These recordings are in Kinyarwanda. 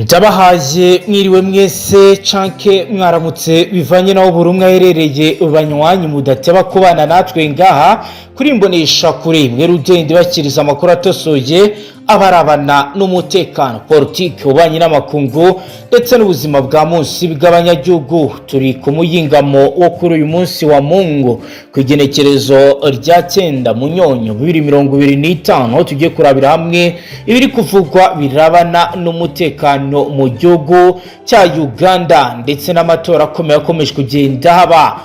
Ndabahaye mwiriwe mwese canke mwaramutse bivanye naho buri umwe aherereye banywanyi mudateba kubana natwe ngaha kuri Mbonesha kuri mwe rugende bakiriza amakuru atosoye abarabana n'umutekano politique ubanye n'amakungu ndetse n'ubuzima bwa munsi bw'abanyagihugu. Turi ku muyingamo wo kuri uyu munsi wa Mungu kwigenekerezo rya 9 Munyonyo 2025 aho tugiye kurabira hamwe ibiri kuvugwa birabana n'umutekano mu gihugu cya Uganda ndetse n'amatora akomeje kugenda haba.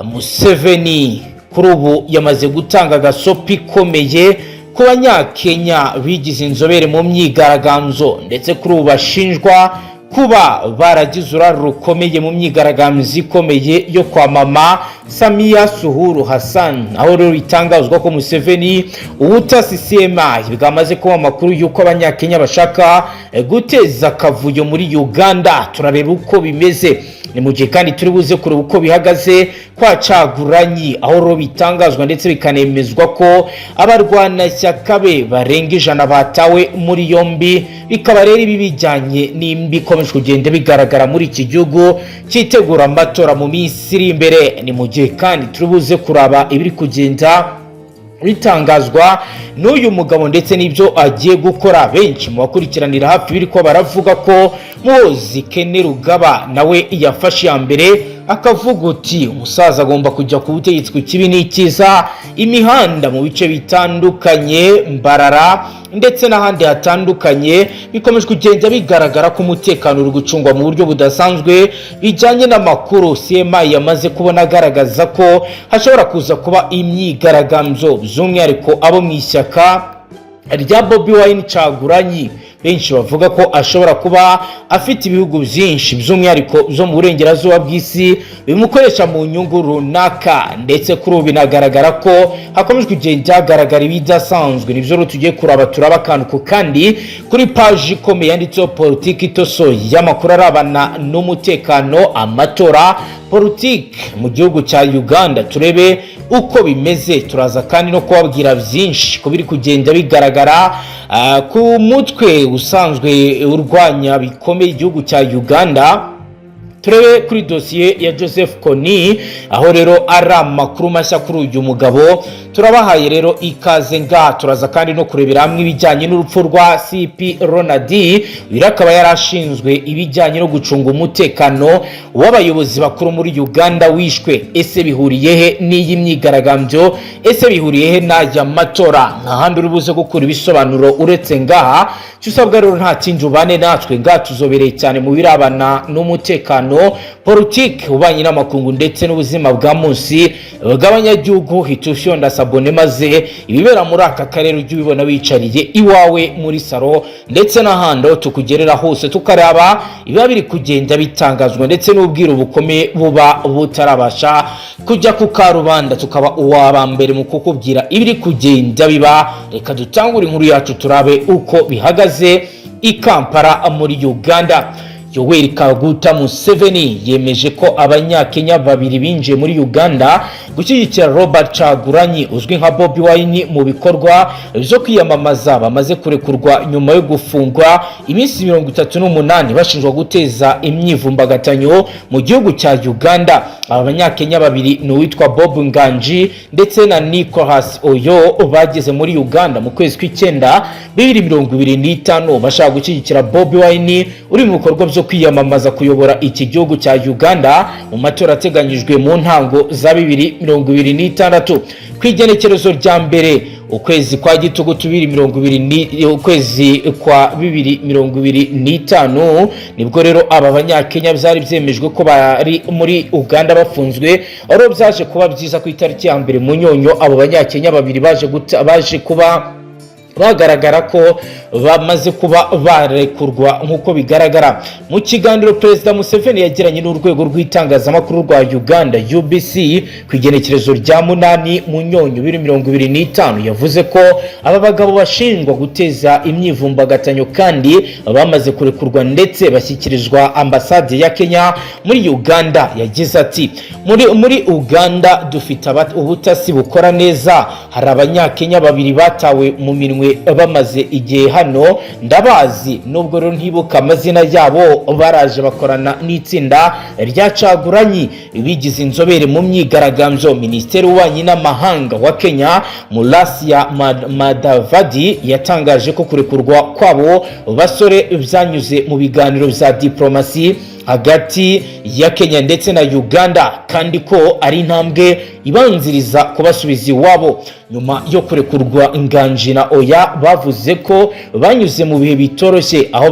Museveni kuri ubu yamaze gutanga gasopi komeye ku banyakenya bigize inzobere mu myigaragambyo ndetse kuri ubu bashinjwa kuba baragize uruhare rukomeye mu myigaragambyo ikomeye yo kwa mama Samia Suluhu Hassan, aho rero itangazwa ko Museveni ubutasi CMI bwamaze kuba amakuru yuko abanyakenya bashaka guteza kavuyo muri Uganda. Turareba uko bimeze ni mu gihe kandi turi buze kureba uko bihagaze kwa Caguranyi, aho rero bitangazwa ndetse bikanemezwa ko abarwana cyakabe barenga 100 batawe muri yombi, bikaba rero ibi bijyanye n'imbi komeje kugenda bigaragara muri iki gihugu cyitegura amatora mu minsi iri imbere. Ni mu gihe kandi turi buze kuraba ibiri kugenda bitangazwa n'uyu mugabo ndetse n'ibyo agiye gukora. Benshi mu bakurikiranira hafi biri ko baravuga ko Muhoozi Rugaba nawe yafashe ya mbere akavuga uti umusaza agomba kujya ku butegetsi ku kibi n'ikiza. Imihanda mu bice bitandukanye Mbarara ndetse n'ahandi hatandukanye bikomeje kugenda bigaragara ko umutekano uri gucungwa mu buryo budasanzwe. Bijyanye n'amakuru CMI yamaze kubona agaragaza ko hashobora kuza kuba imyigaragambyo by'umwihariko abo mu ishyaka rya Bobi Caguranyi. Benshi bavuga ko ashobora kuba afite ibihugu byinshi by'umwihariko byo mu burengerazuba bw'isi bimukoresha mu nyungu runaka, ndetse kuri ubu binagaragara ko hakomeje kugenda hagaragara ibidasanzwe. Nivyo rero tugiye kuraba turaba kandi kuri page ikomeye yanditseho Politique itosoye y'amakuru arabana n'umutekano amatora Politique mu gihugu cya Uganda. Turebe uko bimeze, turaza kandi no kubabwira byinshi ko biri kugenda bigaragara ku mutwe usanzwe urwanya bikomeye igihugu cya Uganda. Turebe kuri dosiye ya Joseph Kony, aho rero ari amakuru mashya kuri uyu mugabo. Turabahaye rero ikaze nga turaza kandi no kurebera hamwe ibijyanye n'urupfu rwa CP Ronald, birakaba yarashinzwe ibijyanye no gucunga umutekano w'abayobozi bakuru muri Uganda wishwe. Ese bihuriye he n'iyi myigaragambyo? Ese bihuriye he n'aya matora? Nta handi uri buze gukura ibisobanuro uretse ngaha. Cyusabwa rero nta kindi ubane natwe nga tuzobereye cyane mu birabana n'umutekano politique ubanye n'amakungu ndetse n'ubuzima bwa munsi bw'abanyagihugu. Hitusho ndasabone maze ibibera muri aka karere ujye ubibona wicariye iwawe muri saro ndetse n'ahandi tukugerera hose, tukaraba ibiba biri kugenda bitangazwa ndetse n'ubwiro bukomeye buba butarabasha kujya ku karubanda, tukaba uwaba mbere mu kukubwira ibiri kugenda biba. Reka dutangure inkuru yacu turabe uko bihagaze i Kampala muri Uganda. Yoweri Kaguta Museveni yemeje ko abanyakenya babiri binjiye muri Uganda gushyigikira Robert Caguranyi uzwi nka Bobi Wine mu bikorwa byo kwiyamamaza bamaze kurekurwa nyuma yo gufungwa iminsi 38 bashinjwa guteza imyivumbagatanyo mu gihugu cya Uganda. Aba banyakenya babiri ni uwitwa Bob Nganji ndetse na Nicholas Oyo bageze muri Uganda mu kwezi kw'icyenda 2025 bashaka gushyigikira Bobi Wine uri mu bikorwa byo kwiyamamaza kuyobora iki gihugu cya Uganda mu matora ateganyijwe mu ntango za 2026 kwigenekerezo rya mbere ukwezi kwa gitugu 2020 ukwezi kwa 2025 nibwo rero aba banyakenya byari byemejwe ko bari muri Uganda bafunzwe. Aro byaje kuba byiza ku itariki ya mbere Munyonyo abo banyakenya babiri baje kuba bagaragara ko bamaze kuba barekurwa nk'uko bigaragara mu kiganiro Perezida Museveni yagiranye n'urwego rw'itangazamakuru rwa Uganda UBC kwigenekerezo rya 8 Munyonyo 2025. Yavuze ko aba bagabo bashinjwa guteza imyivumbagatanyo kandi bamaze kurekurwa ndetse bashyikirizwa ambasade ya Kenya muri Uganda. Yagize ati muri Uganda dufite ubutasi bukora neza. Hari abanyakenya babiri batawe mu minwe bamenywe bamaze igihe hano ndabazi, nubwo rero ntibuka amazina yabo. Baraje bakorana n'itsinda rya caguranyi bigize inzobere mu myigaragambyo. Minisitiri w'ububanyi n'amahanga wa Kenya Mulasia Madavadi yatangaje ko kurekurwa kwabo basore byanyuze mu biganiro bya diplomasi hagati ya Kenya ndetse na Uganda, kandi ko ari intambwe ibanziriza kubasubiza iwabo. Nyuma yo kurekurwa Nganji na Oya bavuze ko banyuze mu bihe bitoroshye, aho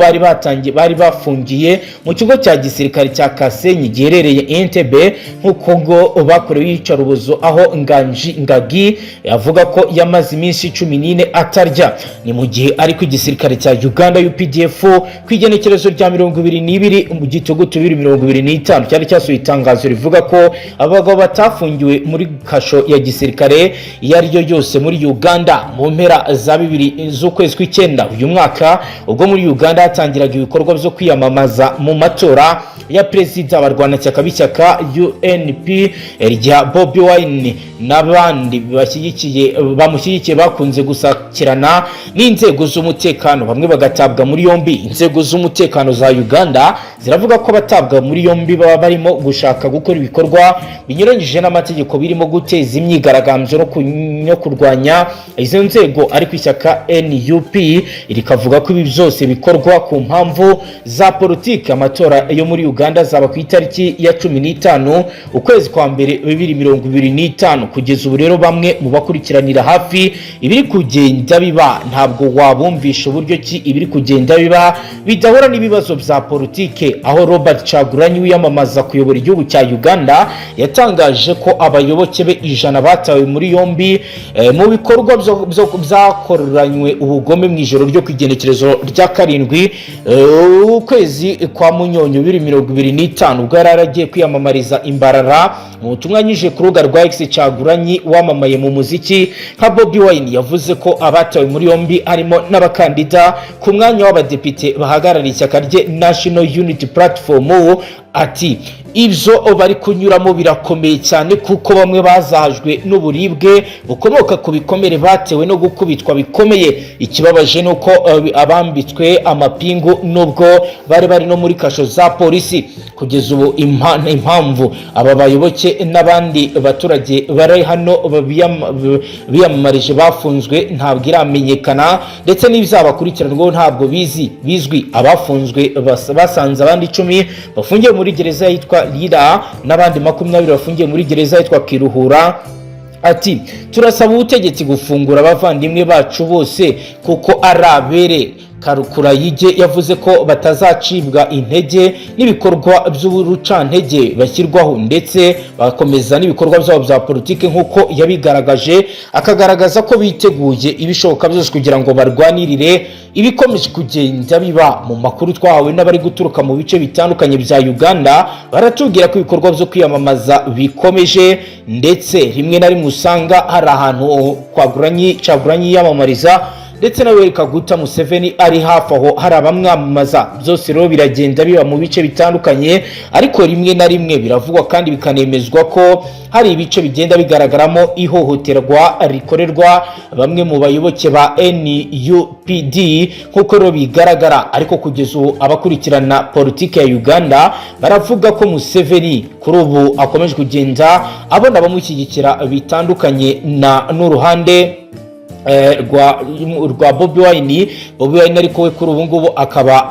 bari bafungiye mu kigo cya gisirikare cya Kasenyi giherereye Entebbe, nk'uko ngo bakorewe iyicarubozo, aho Ngagi yavuga ko yamaze iminsi 14 atarya. Ni mu gihe ariko igisirikare cya Uganda UPDF kwigenekerezo rya 22 mu gitugu 2025 cyari cyasuye itangazo rivuga ko abagabo batafungiwe muri kasho ya gisirikare yariyo yose muri Uganda mu mpera za 2 z'ukwezi kw'icyenda uyu mwaka, ubwo muri Uganda hatangiraga ibikorwa byo kwiyamamaza mu matora ya perezida. Abarwanashyaka b'ishyaka UNP rya Bobi Wine n'abandi bamushyigikiye bakunze gusakirana n'inzego z'umutekano, bamwe bagatabwa muri yombi. Inzego z'umutekano za Uganda ziravuga ko batabwa muri yombi baba barimo gushaka gukora ibikorwa binyuranyije n'amategeko birimo guteza imyigaragambyo no kurwanya izo nzego, ariko ishyaka NUP rikavuga ko ibi byose bikorwa ku mpamvu za politike. Amatora yo muri Uganda zaba ku itariki ya 15 ukwezi kwa mbere 2025. Kugeza ubu rero bamwe mu bakurikiranira hafi ibiri kugenda biba ntabwo wabumvisha uburyo ki ibiri kugenda biba bidahura n'ibibazo bya politike, aho Robert Kyagulanyi wiyamamaza kuyobora igihugu cya Uganda yatangaje ko abayoboke be 100 batawe muri yombi mu bikorwa byakoranywe ubugome mu ijoro ryo kwigenekerezo rya 7 ukwezi kwa Munyonyo 2025, ubwo yaragiye kwiyamamariza imbarara. Mu butumwa nyije ku rubuga rwa X, Kyagulanyi wamamaye mu muziki nka Bobi Wine yavuze ko abatawe muri yombi harimo n'abakandida ku mwanya w'abadepite bahagarariye ishyaka rye National Unity Platform. Ati ibyo bari kunyuramo birakomeye cyane kuko bamwe bazahajwe n'uburibwe bukomoka ku bikomere batewe no gukubitwa bikomeye. Ikibabaje nuko abambitswe amapingu nubwo bari no muri kasho za polisi. Kugeza ubu impamvu aba bayoboke n'abandi baturage bari hano biyamamarije bafunzwe ntabwo iramenyekana, ndetse n'ibyabakurikiranyweho ntabwo bizwi. Abafunzwe basanze abandi 10 bafungiye muri gereza yitwa Lira n'abandi 20 bafungiye muri gereza yitwa Kiruhura. Ati turasaba ubutegetsi gufungura abavandimwe bacu bose kuko ari abere. Karukurayige yavuze ko batazacibwa intege n'ibikorwa by'uburucantege bashyirwaho, ndetse bakomeza n'ibikorwa byabo bya politike nk'uko yabigaragaje, akagaragaza ko biteguye ibishoboka byose kugira ngo barwanirire ibikomeje kugenda biba. Mu makuru twahawe n'abari guturuka mu bice bitandukanye bya Uganda baratubwira ko ibikorwa byo kwiyamamaza bikomeje, ndetse rimwe na rimwe usanga hari ahantu Kyagulanyi yamamariza ndetse nawe Kaguta Museveni ari hafi aho hari abamwamamaza. Byose rero biragenda biba mu bice bitandukanye, ariko rimwe na rimwe biravugwa kandi bikanemezwa ko hari ibice bigenda bigaragaramo ihohoterwa rikorerwa bamwe mu bayoboke ba NUPD nk'uko rero bigaragara. Ariko kugeza ubu abakurikirana politike ya Uganda baravuga ko Museveni kuri ubu akomeje kugenda abona abamushyigikira bitandukanye n'uruhande rwa Bobi Wine. Ariko we kuri ubu ngubu akaba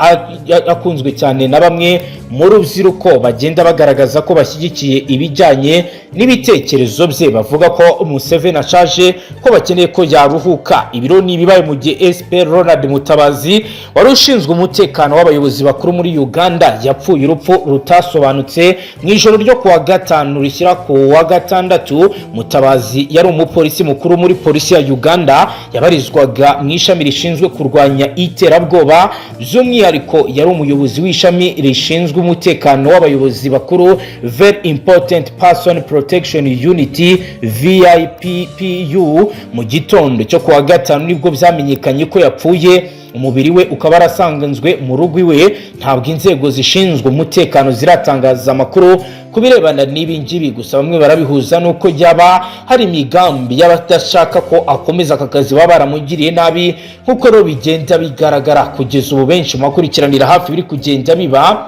akunzwe cyane na bamwe mu rubyiruko bagenda bagaragaza ko bashyigikiye ibijyanye n'ibitekerezo bye. Bavuga ko Museveni ashaje, ko bakeneye ko yaruhuka. Ibiro ni ibibaye mu gihe SP Ronald Mutabazi wari ushinzwe umutekano w'abayobozi bakuru muri Uganda yapfuye urupfu rutasobanutse mu ijoro ryo kuwa 5 rishyira ku wa 6. Mutabazi yari umupolisi mukuru muri polisi ya Uganda, yabarizwaga mu ishami rishinzwe kurwanya iterabwoba. By'umwihariko yari umuyobozi w'ishami rishinzwe umutekano w'abayobozi bakuru, Very Important Person Protection Unity VIPPU. Mu gitondo cyo kuwa 5 nibwo byamenyekanye ko yapfuye umubiri we ukaba arasanganzwe mu rugo iwe. Ntabwo inzego zishinzwe umutekano ziratangaza amakuru kubirebana n'ibi ngibi, gusa bamwe barabihuza nuko yaba hari imigambi y'abadashaka ko akomeza aka kazi baba baramugiriye nabi, nkuko rero bigenda bigaragara kugeza ubu. Benshi mu bakurikiranira hafi biri kugenda biba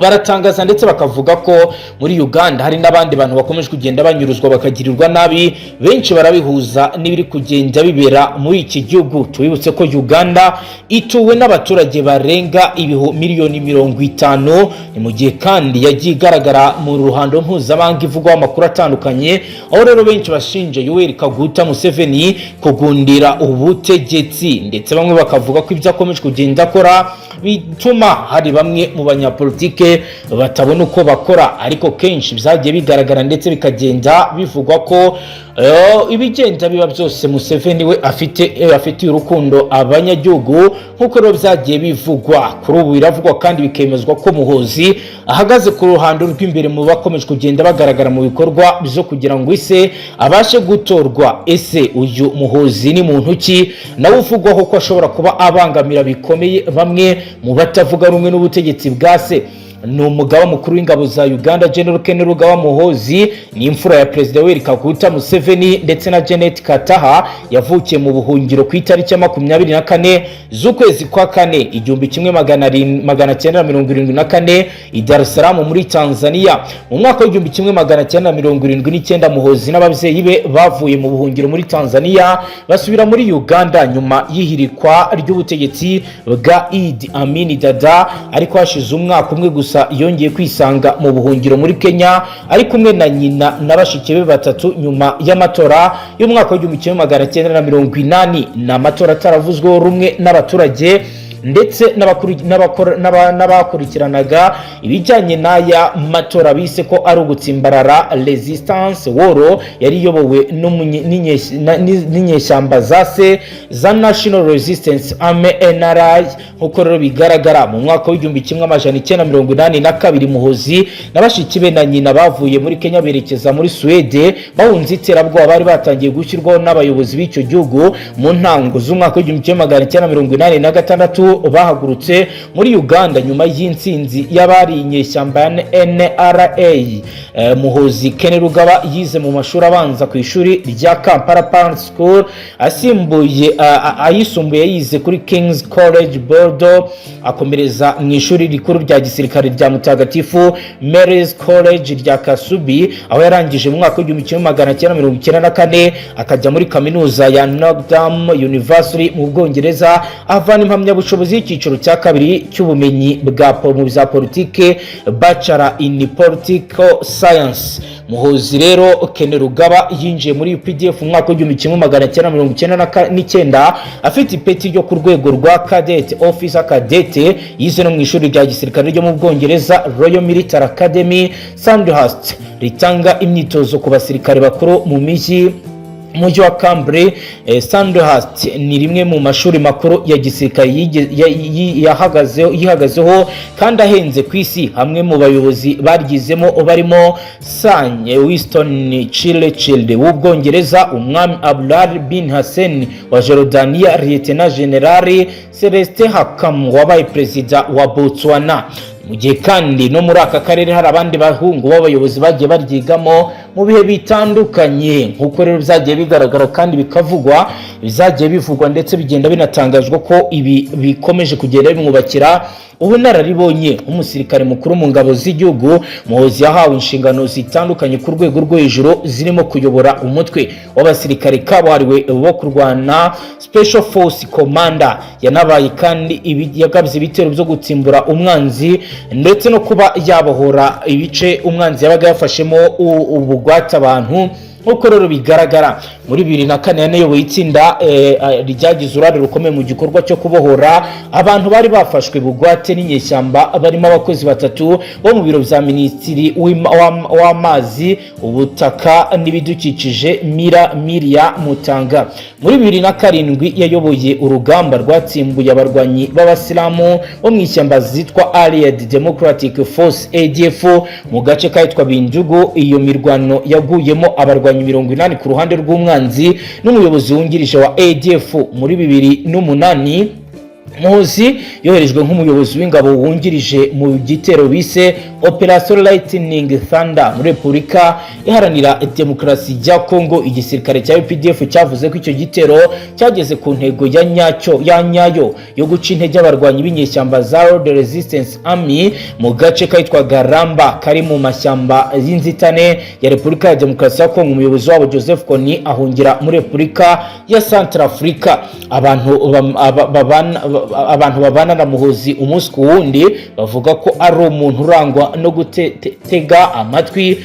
baratangaza ndetse bakavuga ko muri Uganda hari n'abandi bantu bakomeje kugenda banyuruzwa bakagirirwa nabi. Benshi barabihuza n'ibiri kugenda bibera muri iki gihugu. Tubibutse ko Uganda ituwe n'abaturage barenga miliyoni 50, ni mu gihe kandi yagiye igaragara mu ruhando mpuzamahanga ivugwaho amakuru atandukanye, aho rero benshi bashinja Yoweri Kaguta Museveni kugundira ubutegetsi, ndetse bamwe bakavuga ko ibyo akomeje kugenda akora bituma hari bamwe mu banyapolitike batabona uko bakora. Ariko kenshi byagiye bigaragara ndetse bikagenda bivugwa ko ibigenda biba byose Museveni we afite urukundo abanyagihugu, nkuko rero byagiye bivugwa. Kuri ubu biravugwa kandi bikemezwa ko Muhoozi ahagaze ku ruhando rw'imbere mu bakomeje kugenda bagaragara mu bikorwa byo kugira ngo ise abashe gutorwa. Ese uyu Muhoozi ni muntu ki? Nawe uvugwaho ko ashobora kuba abangamira bikomeye bamwe mu batavuga rumwe n'ubutegetsi bwa se. Ni umugaba mukuru w'ingabo za Uganda General Ken Rugaba Muhoozi, ni imfura ya President Yoweri Kaguta Museveni ndetse na Janet Kataha, yavukiye mu buhungiro ku itariki ya 24 z'ukwezi kwa 4 1974 i Dar es Salaam muri Tanzania. Mu mwaka wa 1979 Muhoozi n'ababyeyi be bavuye mu buhungiro muri Tanzania basubira muri Uganda nyuma y'ihirikwa ry'ubutegetsi bwa Idi Amin Dada, ariko hashize umwaka umwe gusa yongeye kwisanga mu buhungiro muri Kenya ari kumwe na nyina n'abashiki be batatu nyuma y'amatora y'umwaka wa 1980, n'amatora ataravuzweho rumwe n'abaturage ndetse n'abakurikiranaga ibijyanye n'aya matora bise ko ari ugutsimbarara resistance war yari iyobowe n'inyeshyamba za National Resistance Army NRI. Nkuko rero bigaragara mu mwaka wa 1982 Muhoozi n'abashiki be na nyina bavuye muri Kenya berekeza muri Sweden bahunze iterabwoba bari batangiye gushyirwaho n'abayobozi b'icyo gihugu mu ntango z'umwaka wa 1986. Bahagurutse muri Uganda nyuma y'intsinzi y'abari inyeshyamba ya NRA. Muhoozi Ken Rugaba yize mu mashuri abanza ku ishuri rya Kampala Parent School, ayisumbuye yize kuri King's College Bordeaux, akomereza mu ishuri rikuru rya gisirikare rya Mutagatifu Mary's College rya Kasubi, aho yarangije mu mwaka wa 1994 akajya muri kaminuza ya Notre Dame University mu Bwongereza avana impamyabushobozi y'icyiciro cya kabiri cy'ubumenyi mu bya politike, Bachelor in Political Science. Muhoozi rero Ken Rugaba yinjiye muri UPDF mu mwaka wa 1999 afite ipeti ryo ku rwego rwa Cadet Officer Cadet. Yize no mu ishuri rya gisirikare ryo mu Bwongereza Royal Military Academy Sandhurst, ritanga imyitozo ku basirikare bakuru mu mujyi wa Mbere. Sandhurst ni rimwe mu mashuri makuru ya gisirikare yihagazeho kandi ahenze ku isi. Hamwe mu bayobozi baryizemo barimo Sir Winston Churchill w'Ubwongereza, umwami Abdullah bin Hussein wa Jordania, Lieutenant General Celestin Hakam wabaye perezida wa Botswana. Mu gihe kandi no muri aka karere hari abandi bahungu b'abayobozi bagiye baryigamo mu bihe bitandukanye, nkuko rero byagiye bigaragara kandi bikavugwa, bizagiye bivugwa ndetse bigenda binatangazwa ko ibi bikomeje kugenda bimwubakira ubunararibonye umusirikare mukuru mu ngabo z'igihugu. Muhoozi yahawe inshingano zitandukanye ku rwego rwo hejuru zirimo kuyobora umutwe w'abasirikare kabuhariwe bo kurwana Special Force Commander. Yanabaye kandi yagabye ibitero byo gutsimbura umwanzi ndetse no kuba yabohora ibice umwanzi yabaga yafashemo ubugwate abantu. Nkuko rero bigaragara muri 2004 yanayoboye itsinda ryagize uruhare rukomeye mu gikorwa cyo kubohora abantu bari bafashwe bugwate n'inyeshyamba barimo abakozi batatu bo mu biro bya Minisitiri w'amazi, ubutaka n'ibidukikije Miria Mutanga. Muri 2007 yayoboye urugamba rwatsimbuye abarwanyi b'abasilamu bo mu ishyamba zitwa Allied Democratic Force ADF mu gace kitwa Binjugu. Iyo mirwano yaguyemo abarwanyi 80 ku ruhande rw'umwanzi n'umuyobozi wungirije wa ADF. Muri 2008 Muhoozi yoherejwe nk'umuyobozi w'ingabo wungirije mu gitero bise Operation Lightning Thunder muri Repubulika Iharanira Demokarasi ya Kongo. Igisirikare cya UPDF cyavuze ko icyo gitero cyageze ku ntego ya nyayo yo guca intege abarwanyi b'inyeshyamba za World Resistance Army mu gace kitwa Garamba kari mu mashyamba y'inzitane ya Repubulika ya Demokarasi ya Kongo. Umuyobozi wabo Joseph Kony ahungira muri Repubulika ya Centrafrica. Abantu babana na Muhoozi umunsi ku wundi bavuga ko ari umuntu urangwa no gutega amatwi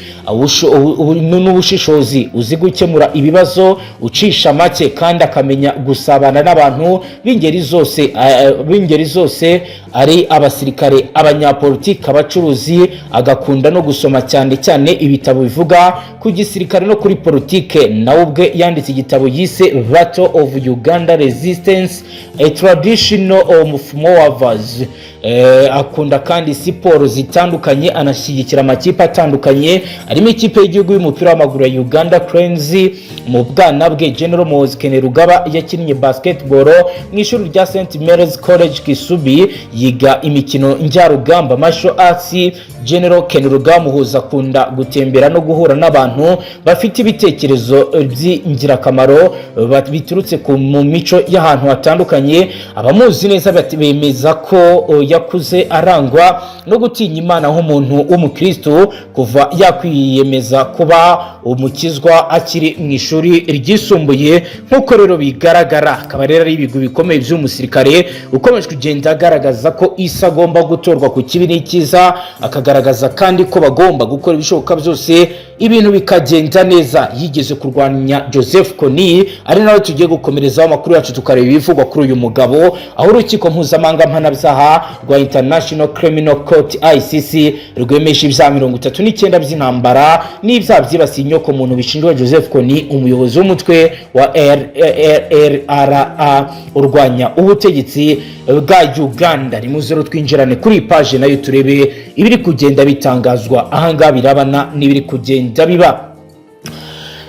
n'ubushishozi, uzi gukemura ibibazo, ucisha make kandi akamenya gusabana n'abantu b'ingeri zose ari abasirikare, abanyapolitiki, abacuruzi. Agakunda no gusoma cyane ibitabo bivuga ku gisirikare no kuri politike. Nawe ubwe yanditse igitabo yise Battle of Uganda Resistance, a traditional of Muhoozi. Akunda kandi siporo zitandukanye, anashyigikira amakipe atandukanye, arimo ikipe y'igihugu y'umupira w'amaguru ya Uganda Cranes. Mu bwana bwe General Muhoozi Kainerugaba yakinnye basketball mu ishuri rya St Mary's College Kisubi, yiga imikino njyarugamba martial arts. General Kainerugaba Muhoozi akunda gutembera no guhura n'abantu bafite ibitekerezo by'ingirakamaro biturutse mu mico y'ahantu hatandukanye. Abamuzi neza bemeza ko yakuze arangwa no gutinya Imana nk'umuntu w'umukristo kuva yakwiyemeza kuba umukizwa akiri mu ishuri ryisumbuye. Nk'uko rero bigaragara, akaba rero ari ibigwi bikomeye by'umusirikare ukomeje kugenda agaragaza ko isi agomba gutorwa ku kibi n'ikiza, akagaragaza kandi ko bagomba gukora ibishoboka byose ibintu bikagenda neza. Yigeze kurwanya Joseph Kony, ari nawe tugiye gukomerezaho amakuru yacu tukareba ibivugwa kuri uyu mugabo, aho urukiko mpuzamahanga mpanabyaha rwa International Criminal Court ICC rwemeje ibyaha 39 by'intambara n'ibyaha byibasiye inyoko muntu bishinjwa Joseph Kony, umuyobozi w'umutwe wa RRA urwanya ubutegetsi bwa Uganda. Rimuzero twinjirane kuri page nayo turebe ibiri kugenda bitangazwa ahanga birabana n'ibiri kugenda biba.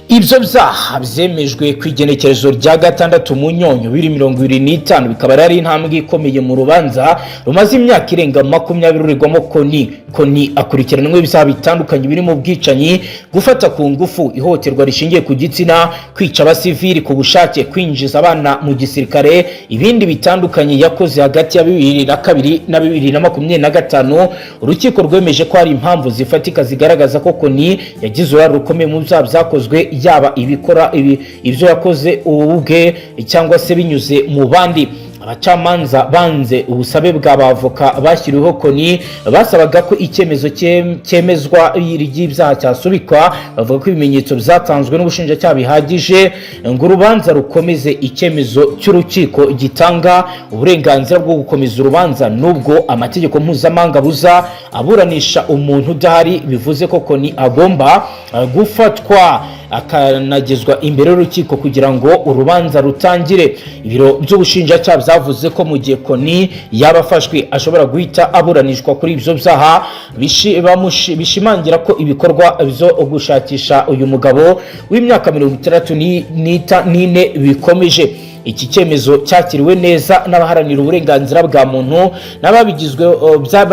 Ibyo byaha byemejwe ku igenekerezo rya 6 Munyonyo 2025 bikaba ari intambwe ikomeye mu rubanza rumaze imyaka irenga 20 ruregwamo Kony akurikiranwe ibyaha bitandukanye birimo ubwicanyi, gufata ku ngufu, ihohoterwa rishingiye ku gitsina, kwica abasivili ku bushake, kwinjiza abana mu gisirikare. Ibindi bitandukanye yakoze hagati ya 2002 na 2025. Urukiko rwemeje ko hari impamvu zifatika zigaragaza ko Kony yagize uruhare rukomeye mu byaha byakozwe, yaba ibikora ibyo yakoze ubwe cyangwa se binyuze mu bandi. Abacamanza banze ubusabe bw'abavoka bashyiriweho Kony, basabaga ko icyemezo cyemezwa ry'ibyaha cyasubikwa. Bavuga ko ibimenyetso byatanzwe n'ubushinjacyaha bihagije ngo urubanza rukomeze. Icyemezo cy'urukiko gitanga uburenganzira bwo gukomeza urubanza nubwo amategeko mpuzamahanga buza aburanisha umuntu udahari. Bivuze ko Kony agomba gufatwa akanagezwa imbere y'urukiko kugira ngo urubanza rutangire. Ibiro by'ubushinjacyaha byavuze ko mu gihe Kony yabafashwe ashobora guhita aburanishwa kuri ibyo byaha. Bishimangira ko ibikorwa byo gushakisha uyu mugabo w'imyaka 64 bikomeje. Iki cyemezo cyakiriwe neza n'abaharanira uburenganzira bwa muntu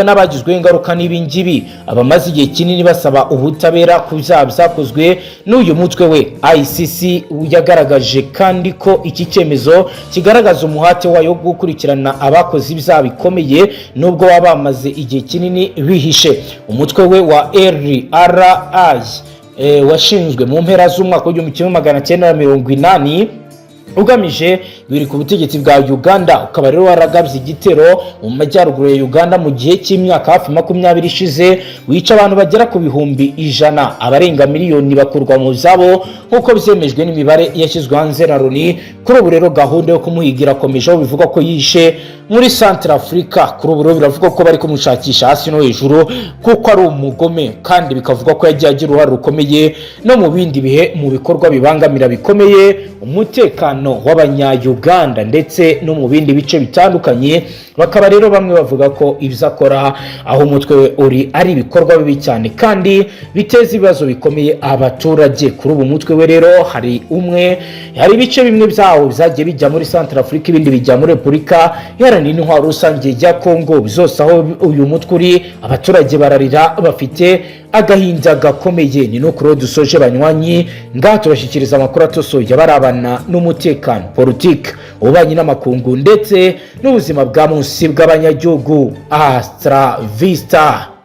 n'abagizwe ingaruka n'ibingibi, abamaze igihe kinini basaba ubutabera ku byaha byakozwe n'uyu mutwe we. ICC yagaragaje kandi ko iki cyemezo kigaragaza umuhate wayo wo gukurikirana abakoze ibyaha bikomeye nubwo baba bamaze igihe kinini bihishe. Umutwe we wa RRA washinzwe mu mpera z'umwaka w'1980 ugamije biri ku butegetsi bwa Uganda, ukaba rero waragabye igitero mu majyaruguru ya Uganda mu gihe cy'imyaka hafi 20 ishize, wica abantu bagera ku bihumbi 100, abarenga miliyoni bakurwa mu zabo nkuko byemejwe n'imibare yashyizwe hanze na Loni. Kuri ubu rero gahunda yo kumuhigira komeje, aho bivuga ko yishe muri Centrafrica. Kuri ubu rero biravuga ko bari kumushakisha hasi no hejuru kuko ari umugome, kandi bikavuga ko yagiye agira uruhare rukomeye no mu bindi bihe mu bikorwa bibangamira bikomeye umutekano umutekano w'abanya-Uganda ndetse no mu bindi bice bitandukanye. Bakaba rero bamwe bavuga ko ibyo akora aho umutwe we uri ari ibikorwa bibi cyane kandi biteza ibibazo bikomeye abaturage. Kuri ubu mutwe we rero hari ibice bimwe byawo byagiye bijya muri Central Africa, ibindi bijya muri Repubulika Iharanira Intwaro Rusange ya Kongo. Byose aho uyu mutwe uri abaturage bararira bafite agahinda gakomeye. Ni no kuri dusoje banywanyi ngaha tubashyikiriza amakuru atosoye barabana n'umutekano, politique, ububanyi n'amakungu ndetse n'ubuzima bwa munsi bw'abanyagihugu. Astra Vista.